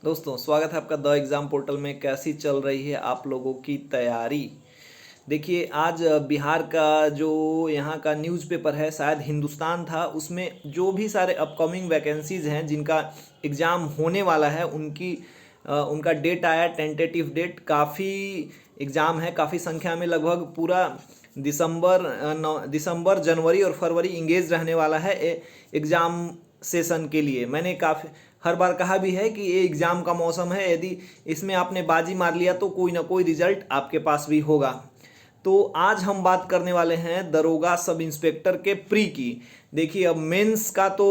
दोस्तों स्वागत है आपका द एग्ज़ाम पोर्टल में। कैसी चल रही है आप लोगों की तैयारी? देखिए आज बिहार का जो यहाँ का न्यूज़पेपर है, शायद हिंदुस्तान था, उसमें जो भी सारे अपकमिंग वैकेंसीज़ हैं जिनका एग्ज़ाम होने वाला है उनका डेट आया, टेंटेटिव डेट। काफ़ी एग्ज़ाम है, काफ़ी संख्या में, लगभग पूरा दिसंबर जनवरी और फरवरी इंगेज रहने वाला है एग्ज़ाम सेशन के लिए। मैंने काफ़ी हर बार कहा भी है कि ये एग्ज़ाम का मौसम है, यदि इसमें आपने बाजी मार लिया तो कोई ना कोई रिजल्ट आपके पास भी होगा। तो आज हम बात करने वाले हैं दरोगा सब इंस्पेक्टर के प्री की। देखिए अब मेंस का तो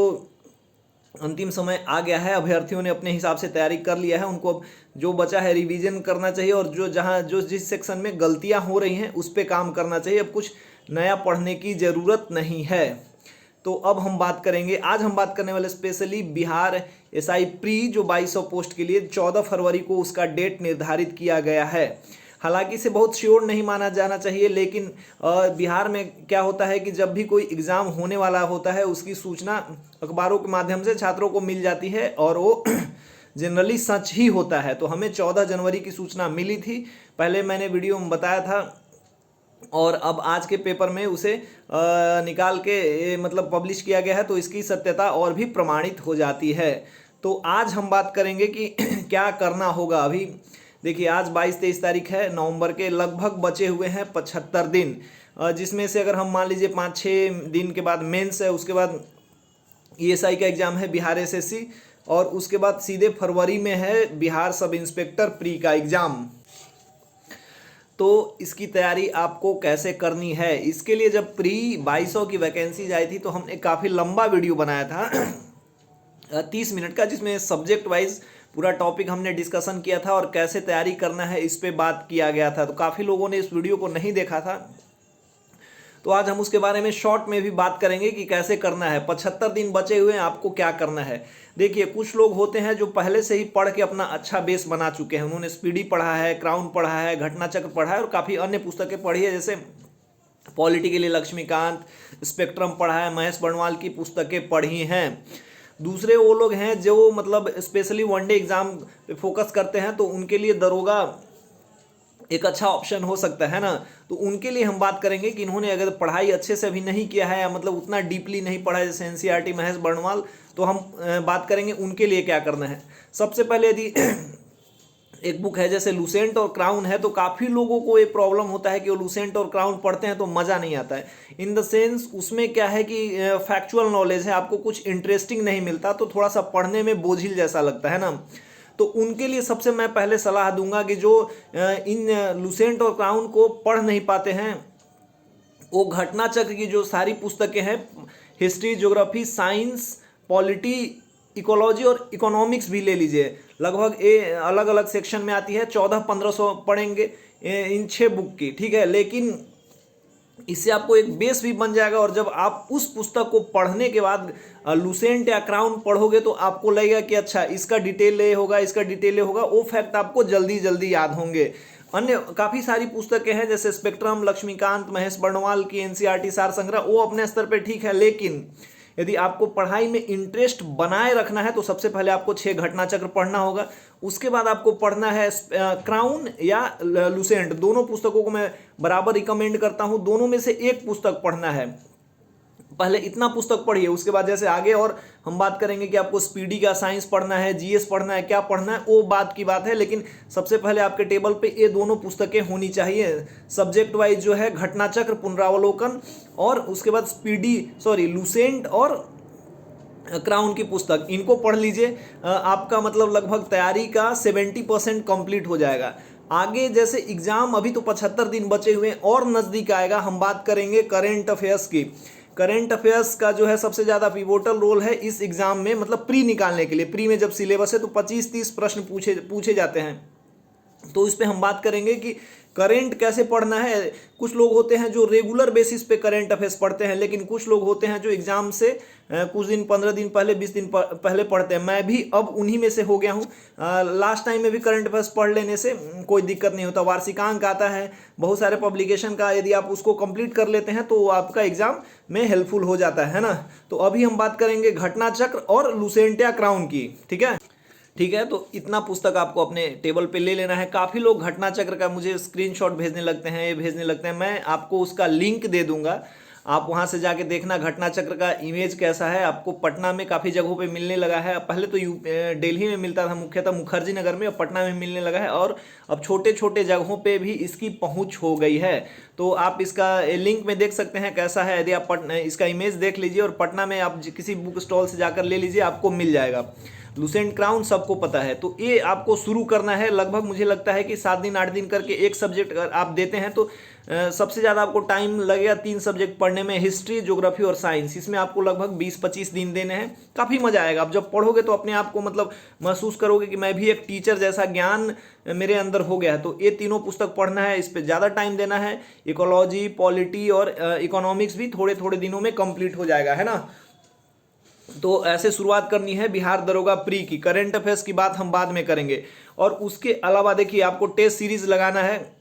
अंतिम समय आ गया है, अभ्यर्थियों ने अपने हिसाब से तैयारी कर लिया है। उनको अब जो बचा है रिवीजन करना चाहिए और जो जिस सेक्शन में गलतियां हो रही हैं उस पर काम करना चाहिए। अब कुछ नया पढ़ने की ज़रूरत नहीं है। तो अब हम बात करेंगे, आज हम बात करने वाले स्पेशली बिहार एसआई प्री जो 2200 पोस्ट के लिए 14 फरवरी को उसका डेट निर्धारित किया गया है। हालांकि इसे बहुत श्योर नहीं माना जाना चाहिए, लेकिन बिहार में क्या होता है कि जब भी कोई एग्ज़ाम होने वाला होता है उसकी सूचना अखबारों के माध्यम से छात्रों को मिल जाती है और वो जनरली सच ही होता है। तो हमें 14 जनवरी की सूचना मिली थी, पहले मैंने वीडियो में बताया था, और अब आज के पेपर में उसे निकाल के मतलब पब्लिश किया गया है, तो इसकी सत्यता और भी प्रमाणित हो जाती है। तो आज हम बात करेंगे कि क्या करना होगा। अभी देखिए आज 22-23 तारीख है नवंबर के, लगभग बचे हुए हैं 75 दिन, जिसमें से अगर हम मान लीजिए 5-6 दिन के बाद मेंस है, उसके बाद ईएसआई का एग्ज़ाम है बिहार एसएससी, और उसके बाद सीधे फरवरी में है बिहार सब इंस्पेक्टर प्री का एग्ज़ाम। तो इसकी तैयारी आपको कैसे करनी है, इसके लिए जब प्री 2200 की वैकेंसीज आई थी तो हमने काफ़ी लंबा वीडियो बनाया था 30 मिनट का, जिसमें सब्जेक्ट वाइज पूरा टॉपिक हमने डिस्कशन किया था और कैसे तैयारी करना है इस पे बात किया गया था। तो काफ़ी लोगों ने इस वीडियो को नहीं देखा था, तो आज हम उसके बारे में शॉर्ट में भी बात करेंगे कि कैसे करना है। 75 दिन बचे हुए हैं, आपको क्या करना है। देखिए कुछ लोग होते हैं जो पहले से ही पढ़ के अपना अच्छा बेस बना चुके हैं। उन्होंने स्पीडी पढ़ा है, क्राउन पढ़ा है, घटनाचक्र पढ़ा है और काफ़ी अन्य पुस्तकें पढ़ी है, जैसे पॉलिटी के लिए लक्ष्मीकांत, स्पेक्ट्रम पढ़ा है, महेश बर्णवाल की पुस्तकें पढ़ी हैं। दूसरे वो लोग हैं जो मतलब स्पेशली वनडे एग्ज़ाम पे फोकस करते हैं, तो उनके लिए दरोगा एक अच्छा ऑप्शन हो सकता है ना। तो उनके लिए हम बात करेंगे कि इन्होंने अगर पढ़ाई अच्छे से अभी नहीं किया है या मतलब उतना डीपली नहीं पढ़ा है जैसे एनसीईआरटी महेश बर्णवाल, तो हम बात करेंगे उनके लिए क्या करना है। सबसे पहले यदि एक बुक है जैसे लूसेंट और क्राउन है, तो काफ़ी लोगों को ये प्रॉब्लम होता है कि वो लूसेंट और क्राउन पढ़ते हैं तो मज़ा नहीं आता है। इन द सेंस उसमें क्या है कि फैक्चुअल नॉलेज है, आपको कुछ इंटरेस्टिंग नहीं मिलता, तो थोड़ा सा पढ़ने में बोझिल जैसा लगता है ना। तो उनके लिए सबसे मैं पहले सलाह दूंगा कि जो इन लूसेंट और क्राउन को पढ़ नहीं पाते हैं, वो घटनाचक्र की जो सारी पुस्तकें हैं, history, geography, science, polity, ecology और इकोनॉमिक्स भी ले लीजिए। लगभग ये अलग अलग सेक्शन में आती है, 1400-1500 पढ़ेंगे इन 6 बुक की, ठीक है। लेकिन इससे आपको एक बेस भी बन जाएगा, और जब आप उस पुस्तक को पढ़ने के बाद लूसेंट या क्राउन पढ़ोगे तो आपको लगेगा कि अच्छा इसका डिटेल ये होगा, इसका डिटेल ये होगा, वो फैक्ट आपको जल्दी जल्दी याद होंगे। अन्य काफ़ी सारी पुस्तकें हैं जैसे स्पेक्ट्रम, लक्ष्मीकांत, महेश बर्णवाल की एनसीईआरटी सार संग्रह, वो अपने स्तर पे ठीक है। लेकिन यदि आपको पढ़ाई में इंटरेस्ट बनाए रखना है तो सबसे पहले आपको 6 घटनाचक्र पढ़ना होगा। उसके बाद आपको पढ़ना है क्राउन या लूसेंट। दोनों पुस्तकों को मैं बराबर रिकमेंड करता हूं, दोनों में से एक पुस्तक पढ़ना है। पहले इतना पुस्तक पढ़िए, उसके बाद जैसे आगे और हम बात करेंगे कि आपको स्पीडी का साइंस पढ़ना है, जीएस पढ़ना है, क्या पढ़ना है, वो बात की बात है। लेकिन सबसे पहले आपके टेबल पे ये दोनों पुस्तकें होनी चाहिए। सब्जेक्ट वाइज जो है घटनाचक्र, पुनरावलोकन, और उसके बाद लूसेंट और क्राउन की पुस्तक, इनको पढ़ लीजिए। आपका मतलब लगभग तैयारी का 70% कंप्लीट हो जाएगा। आगे जैसे एग्जाम अभी तो 75 दिन बचे हुए हैं और नज़दीक आएगा, हम बात करेंगे करेंट अफेयर्स की। करेंट अफेयर्स का जो है सबसे ज़्यादा पिवोटल रोल है इस एग्ज़ाम में, मतलब प्री निकालने के लिए। प्री में जब सिलेबस है तो 25-30 प्रश्न पूछे जाते हैं, तो इस पे हम बात करेंगे कि करेंट कैसे पढ़ना है। कुछ लोग होते हैं जो रेगुलर बेसिस पे करेंट अफेयर्स पढ़ते हैं, लेकिन कुछ लोग होते हैं जो एग्जाम से कुछ दिन, 15 दिन पहले, 20 दिन पहले पढ़ते हैं। मैं भी अब उन्हीं में से हो गया हूँ। लास्ट टाइम में भी करंट अफेयर्स पढ़ लेने से कोई दिक्कत नहीं होता। वार्षिकांक आता है बहुत सारे पब्लिकेशन का, यदि आप उसको कंप्लीट कर लेते हैं तो आपका एग्जाम में हेल्पफुल हो जाता है ना। तो अभी हम बात करेंगे घटना चक्र और लूसेंट या क्राउन की, ठीक है। ठीक है, तो इतना पुस्तक आपको अपने टेबल पे ले लेना है। काफ़ी लोग घटना चक्र का मुझे स्क्रीनशॉट भेजने लगते हैं, ये भेजने लगते हैं, मैं आपको उसका लिंक दे दूंगा, आप वहां से जाके देखना घटना चक्र का इमेज कैसा है। आपको पटना में काफ़ी जगहों पे मिलने लगा है, पहले तो दिल्ली में मिलता था मुख्यतः मुखर्जी नगर में, अब पटना में मिलने लगा है, और अब छोटे छोटे जगहों पे भी इसकी पहुंच हो गई है। तो आप इसका लिंक में देख सकते हैं कैसा है। यदि आप पटना इसका इमेज देख लीजिए और पटना में आप किसी बुक स्टॉल से जाकर ले लीजिए, आपको मिल जाएगा। लुसेंट क्राउन सबको पता है। तो ये आपको शुरू करना है, लगभग मुझे लगता है कि 7 दिन 8 दिन करके एक सब्जेक्ट अगर आप देते हैं तो सबसे ज़्यादा आपको टाइम लगेगा 3 सब्जेक्ट पढ़ने में, हिस्ट्री, ज्योग्राफी और साइंस। इसमें आपको लगभग 20-25 दिन देने हैं, काफ़ी मजा आएगा। आप जब पढ़ोगे तो अपने आप को मतलब महसूस करोगे कि मैं भी एक टीचर जैसा ज्ञान मेरे अंदर हो गया है। तो ये तीनों पुस्तक पढ़ना है, इस पर ज़्यादा टाइम देना है। इकोलॉजी, पॉलिटी और इकोनॉमिक्स भी थोड़े थोड़े दिनों में कंप्लीट हो जाएगा, है ना। तो ऐसे शुरुआत करनी है बिहार दरोगा प्री की। करंट अफेयर्स की बात हम बाद में करेंगे। और उसके अलावा देखिए आपको टेस्ट सीरीज लगाना है,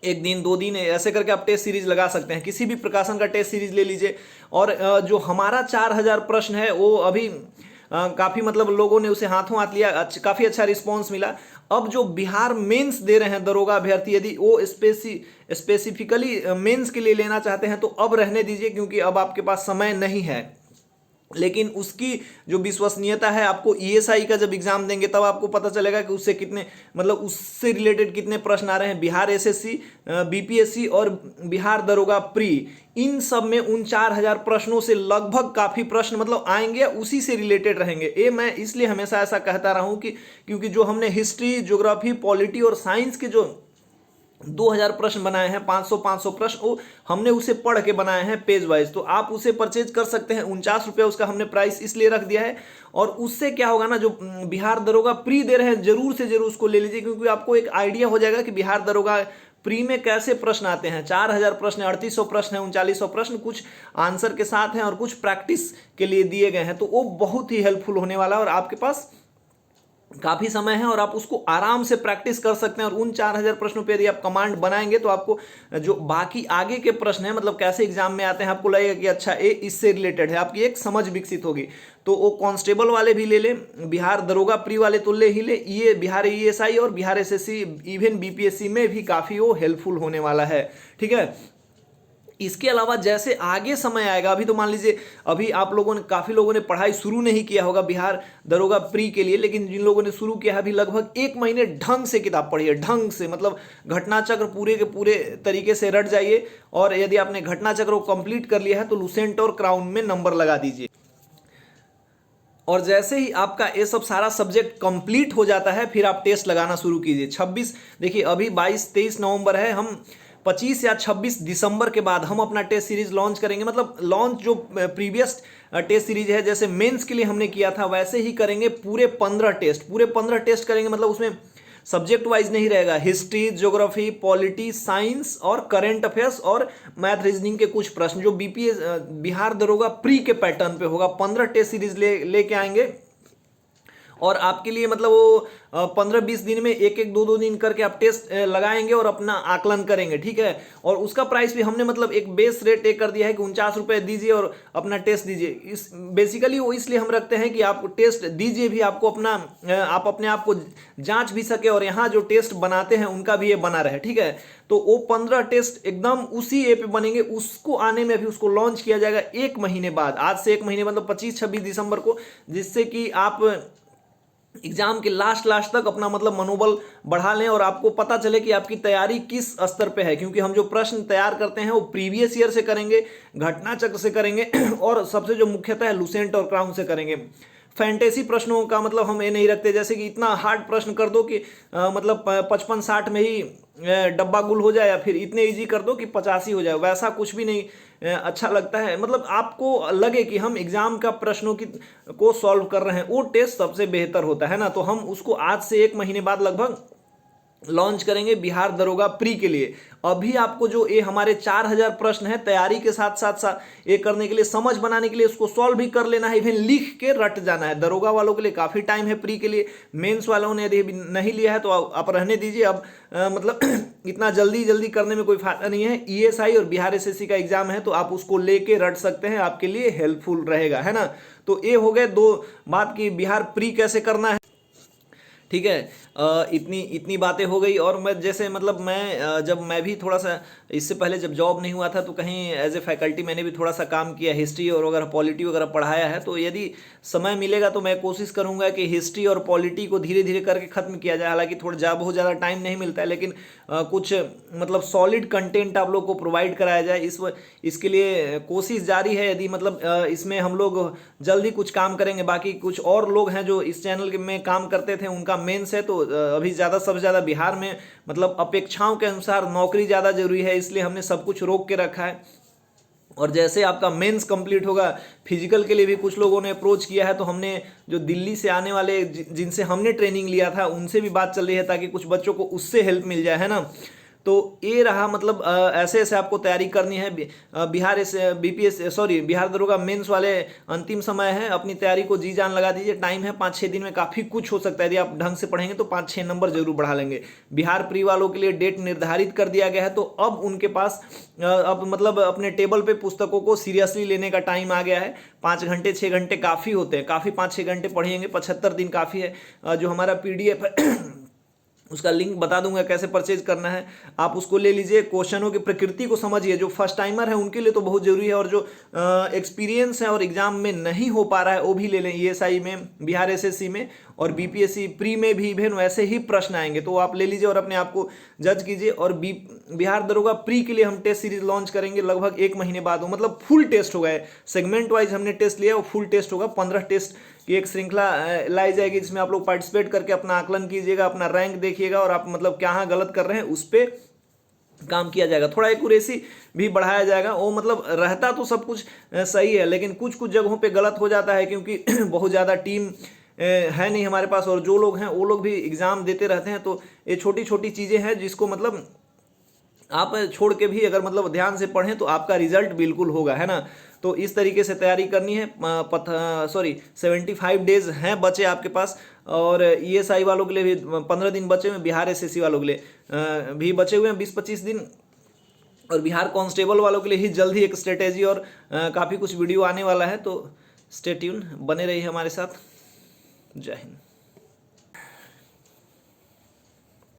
1 दिन 2 दिन ऐसे करके आप टेस्ट सीरीज लगा सकते हैं। किसी भी प्रकाशन का टेस्ट सीरीज ले लीजिए। और जो हमारा 4000 प्रश्न है वो अभी काफ़ी मतलब लोगों ने उसे हाथों हाथ लिया, काफ़ी अच्छा रिस्पॉन्स मिला। अब जो बिहार मेंस दे रहे हैं दरोगा अभ्यर्थी, यदि वो स्पेसिफिकली मेंस के लिए लेना चाहते हैं तो अब रहने दीजिए, क्योंकि अब आपके पास समय नहीं है। लेकिन उसकी जो विश्वसनीयता है, आपको ईएसआई का जब एग्जाम देंगे तब आपको पता चलेगा कि उससे कितने मतलब उससे रिलेटेड कितने प्रश्न आ रहे हैं। बिहार एसएससी, बीपीएससी और बिहार दरोगा प्री, इन सब में उन 4000 प्रश्नों से लगभग काफ़ी प्रश्न मतलब आएंगे, उसी से रिलेटेड रहेंगे। ये मैं इसलिए हमेशा ऐसा कहता रहा हूँ कि क्योंकि जो हमने हिस्ट्री, ज्योग्राफी, पॉलिटी और साइंस के जो 2000 प्रश्न बनाए हैं, 500 प्रश्न, वो हमने उसे पढ़ के बनाए हैं पेज वाइज। तो आप उसे परचेज कर सकते हैं। 49 रुपये उसका हमने प्राइस इसलिए रख दिया है। और उससे क्या होगा ना, जो बिहार दरोगा प्री दे रहे हैं जरूर से जरूर उसको ले लीजिए, क्योंकि आपको एक आइडिया हो जाएगा कि बिहार दरोगा प्री में कैसे प्रश्न आते हैं। 4000 प्रश्न, 3800 प्रश्न है, 3900 प्रश्न, कुछ आंसर के साथ हैं और कुछ प्रैक्टिस के लिए दिए गए हैं। तो वो बहुत ही हेल्पफुल होने वाला है और आपके पास काफ़ी समय है और आप उसको आराम से प्रैक्टिस कर सकते हैं। और उन 4000 प्रश्नों पे यदि आप कमांड बनाएंगे तो आपको जो बाकी आगे के प्रश्न हैं, मतलब कैसे एग्जाम में आते हैं, आपको लगेगा कि अच्छा ये इससे रिलेटेड है, आपकी एक समझ विकसित होगी। तो वो कांस्टेबल वाले भी ले लें, बिहार दरोगा प्री वाले तो ले ही ले, ये बिहार ईएसआई और बिहार एसएससी, इवन बीपीएससी में भी काफ़ी वो हेल्पफुल होने वाला है। ठीक है। इसके अलावा जैसे आगे समय आएगा, अभी तो मान लीजिए अभी आप लोगों ने, काफ़ी लोगों ने पढ़ाई शुरू नहीं किया होगा बिहार दरोगा प्री के लिए, लेकिन जिन लोगों ने शुरू किया है अभी लगभग 1 महीने ढंग से किताब पढ़िए, ढंग से, मतलब घटना चक्र पूरे के पूरे तरीके से रट जाइए। और यदि आपने घटना चक्र को कंप्लीट कर लिया है तो लुसेंट और क्राउन में नंबर लगा दीजिए। और जैसे ही आपका ये सब सारा सब्जेक्ट कंप्लीट हो जाता है फिर आप टेस्ट लगाना शुरू कीजिए। 26 देखिए अभी 22-23 नवंबर है, हम 25 या 26 दिसंबर के बाद हम अपना टेस्ट सीरीज लॉन्च करेंगे। मतलब लॉन्च जो प्रीवियस टेस्ट सीरीज है, जैसे मेंस के लिए हमने किया था वैसे ही करेंगे। पूरे 15 टेस्ट करेंगे, मतलब उसमें सब्जेक्ट वाइज नहीं रहेगा। हिस्ट्री, ज्योग्राफी, पॉलिटी, साइंस और करंट अफेयर्स और मैथ रीजनिंग के कुछ प्रश्न जो बीपीएस बिहार दरोगा प्री के पैटर्न पे होगा। 15 टेस्ट सीरीज लेके आएंगे और आपके लिए मतलब वो 15-20 दिन में एक 2 दिन करके आप टेस्ट लगाएंगे और अपना आकलन करेंगे। ठीक है। और उसका प्राइस भी हमने मतलब एक बेस रेट कर दिया है कि 49 रुपये दीजिए और अपना टेस्ट दीजिए। इस बेसिकली वो इसलिए हम रखते हैं कि आप टेस्ट दीजिए भी, आपको अपना आप अपने आप को जांच भी सके और यहाँ जो टेस्ट बनाते हैं उनका भी ये बना रहे। ठीक है। तो वो 15 टेस्ट एकदम उसी ए पे बनेंगे। उसको आने में भी उसको लॉन्च किया जाएगा 1 महीने बाद, आज से 1 महीने मतलब 25-26 दिसंबर को, जिससे कि आप एग्जाम के लास्ट तक अपना मतलब मनोबल बढ़ा लें और आपको पता चले कि आपकी तैयारी किस स्तर पे है। क्योंकि हम जो प्रश्न तैयार करते हैं वो प्रीवियस ईयर से करेंगे, घटना चक्र से करेंगे और सबसे जो मुख्यतः है लुसेंट और क्राउन से करेंगे। फैंटेसी प्रश्नों का मतलब हम ये नहीं रखते, जैसे कि इतना हार्ड प्रश्न कर दो कि मतलब 55-60 में ही डब्बा गुल हो जाए, या फिर इतने इजी कर दो कि 85 हो जाए, वैसा कुछ भी नहीं अच्छा लगता है। मतलब आपको लगे कि हम एग्जाम का प्रश्नों को सॉल्व कर रहे हैं, वो टेस्ट सबसे बेहतर होता है ना। तो हम उसको आज से 1 महीने बाद लगभग लॉन्च करेंगे बिहार दरोगा प्री के लिए। अभी आपको जो ये हमारे 4000 प्रश्न है, तैयारी के साथ साथ ये करने के लिए, समझ बनाने के लिए उसको सॉल्व भी कर लेना है, इवन लिख के रट जाना है। दरोगा वालों के लिए काफ़ी टाइम है, प्री के लिए। मेंस वालों ने यदि नहीं लिया है तो आप रहने दीजिए। अब मतलब इतना जल्दी करने में कोई फायदा नहीं है। ईएसआई और बिहार एसएससी का एग्जाम है तो आप उसको लेके रट सकते हैं, आपके लिए हेल्पफुल रहेगा, है ना। तो ये हो गए 2 बात की बिहार प्री कैसे करना है। ठीक है। इतनी बातें हो गई। और मैं जैसे मतलब जब मैं भी थोड़ा सा इससे पहले जब जॉब नहीं हुआ था तो कहीं एज ए फैकल्टी मैंने भी थोड़ा सा काम किया, हिस्ट्री और वगैरह पॉलिटी वगैरह पढ़ाया है। तो यदि समय मिलेगा तो मैं कोशिश करूंगा कि हिस्ट्री और पॉलिटी को धीरे धीरे करके ख़त्म किया जाए। हालांकि बहुत ज़्यादा टाइम नहीं मिलता है, लेकिन कुछ मतलब सॉलिड कंटेंट आप लोग को प्रोवाइड कराया जाए, इसके लिए कोशिश जारी है। यदि मतलब इसमें हम लोग जल्द ही कुछ काम करेंगे। बाकी कुछ और लोग हैं जो इस चैनल में काम करते थे, उनका मेंस है, तो अभी सबसे ज़्यादा बिहार में मतलब अपेक्षाओं के अनुसार नौकरी ज़्यादा जरूरी है, इसलिए हमने सब कुछ रोक के रखा है। और जैसे आपका मेंस कंप्लीट होगा, फिजिकल के लिए भी कुछ लोगों ने अप्रोच किया है, तो हमने जो दिल्ली से आने वाले जिनसे हमने ट्रेनिंग लिया था उनसे भी बात चल रही है, ताकि कुछ बच्चों को उससे हेल्प मिल जाए, है ना। तो ये रहा मतलब ऐसे ऐसे आपको तैयारी करनी है। बिहार दरोगा मेंस वाले अंतिम समय है, अपनी तैयारी को जी जान लगा दीजिए। टाइम है 5-6 दिन में काफ़ी कुछ हो सकता है। यदि आप ढंग से पढ़ेंगे तो 5-6 नंबर जरूर बढ़ा लेंगे। बिहार प्री वालों के लिए डेट निर्धारित कर दिया गया है, तो अब उनके पास अब मतलब अपने टेबल पे पुस्तकों को सीरियसली लेने का टाइम आ गया है। 5 घंटे 6 घंटे काफ़ी होते हैं, काफ़ी 5-6 घंटे पढ़ेंगे, 75 दिन काफ़ी है। जो हमारा PDF उसका लिंक बता दूंगा कैसे परचेज करना है, आप उसको ले लीजिए। क्वेश्चनों की प्रकृति को समझिए। जो फर्स्ट टाइमर है उनके लिए तो बहुत जरूरी है, और जो एक्सपीरियंस है और एग्जाम में नहीं हो पा रहा है वो भी ले लें। ESI में, बिहार SSC में और BPSC प्री में भी इवन वैसे ही प्रश्न आएंगे, तो आप ले लीजिए और अपने आप को जज कीजिए। और बिहार दरोगा प्री के लिए हम टेस्ट सीरीज लॉन्च करेंगे लगभग 1 महीने बाद। हो मतलब फुल टेस्ट होगा, सेगमेंट वाइज हमने टेस्ट लिया, वो फुल टेस्ट होगा। 15 टेस्ट की एक श्रृंखला लाई जाएगी, जिसमें आप लोग पार्टिसिपेट करके अपना आकलन कीजिएगा, अपना रैंक देखिएगा, और आप मतलब कहाँ गलत कर रहे हैं उस पर काम किया जाएगा। थोड़ा एक्यूरेसी भी बढ़ाया जाएगा। वो मतलब रहता तो सब कुछ सही है, लेकिन कुछ कुछ जगहों पे गलत हो जाता है, क्योंकि बहुत ज़्यादा टीम है नहीं हमारे पास, और जो लोग हैं वो लोग भी एग्ज़ाम देते रहते हैं। तो ये छोटी छोटी चीज़ें हैं जिसको मतलब आप छोड़ के भी अगर मतलब ध्यान से पढ़ें तो आपका रिजल्ट बिल्कुल होगा, है ना। तो इस तरीके से तैयारी करनी है। 75 डेज हैं बचे आपके पास, और ESI वालों के लिए भी 15 दिन बचे हुए हैं, बिहार SSC वालों के लिए भी बचे हुए हैं 20-25 दिन, और बिहार कांस्टेबल वालों के लिए ही जल्द ही एक स्ट्रेटेजी और काफ़ी कुछ वीडियो आने वाला है। तो स्टे ट्यून, बने रहिए हमारे साथ। जय हिंद।